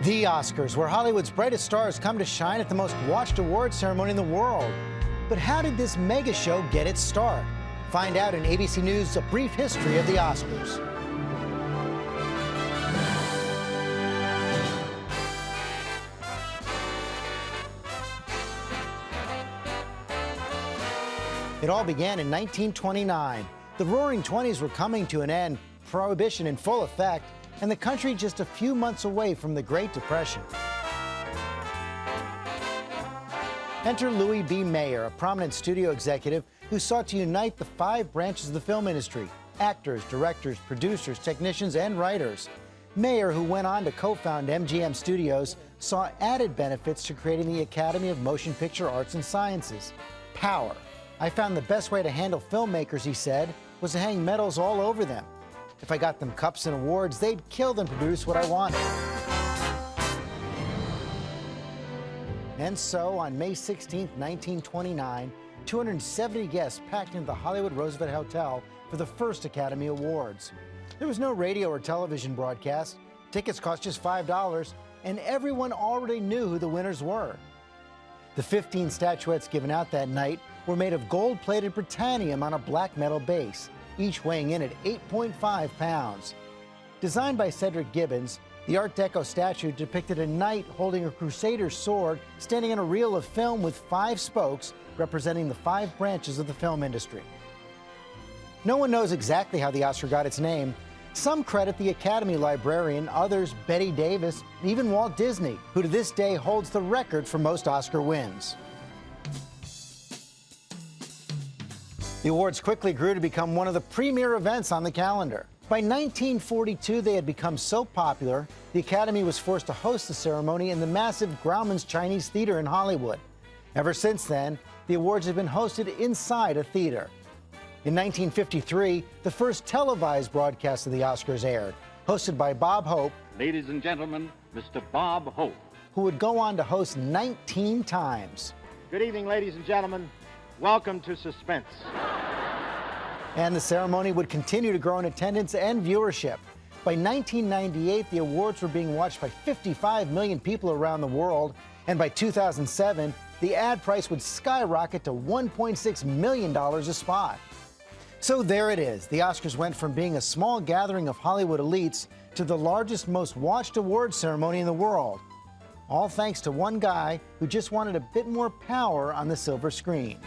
The Oscars, where Hollywood's brightest stars come to shine at the most watched award ceremony in the world. But how did this mega show get its start? Find out in ABC News' A Brief History of the Oscars. It all began in 1929. The Roaring '20s were coming to an end, Prohibition in full effect, and the country just a few months away from the Great Depression. Enter Louis B. Mayer, a prominent studio executive who sought to unite the 5 branches of the film industry: actors, directors, producers, technicians, and writers. Mayer, who went on to co-found MGM Studios, saw added benefits to creating the Academy of Motion Picture Arts and Sciences: power. I found the best way to handle filmmakers, he said, was to hang medals all over them. If I got them cups and awards, they'd kill and produce what I wanted. And so, on May 16, 1929, 270 guests packed into the Hollywood Roosevelt Hotel for the first Academy Awards. There was no radio or television broadcast. Tickets cost just $5, and everyone already knew who the winners were. The 15 statuettes given out that night were made of gold-plated Britannium on a black metal base, each weighing in at 8.5 pounds. Designed by Cedric Gibbons, the Art Deco statue depicted a knight holding a crusader's sword standing in a reel of film with 5 spokes representing the 5 branches of the film industry. No one knows exactly how the Oscar got its name. Some credit the Academy librarian, others Betty Davis, and even Walt Disney, who to this day holds the record for most Oscar wins. The awards quickly grew to become one of the premier events on the calendar. By 1942, they had become so popular, the Academy was forced to host the ceremony in the massive Grauman's Chinese Theater in Hollywood. Ever since then, the awards have been hosted inside a theater. In 1953, the first televised broadcast of the Oscars aired, hosted by Bob Hope. Ladies and gentlemen, Mr. Bob Hope, who would go on to host 19 times. Good evening, ladies and gentlemen. Welcome to Suspense. And the ceremony would continue to grow in attendance and viewership. By 1998, the awards were being watched by 55 million people around the world, and by 2007, the ad price would skyrocket to $1.6 million a spot. So there it is. The Oscars went from being a small gathering of Hollywood elites to the largest, most watched awards ceremony in the world. All thanks to one guy who just wanted a bit more power on the silver screen.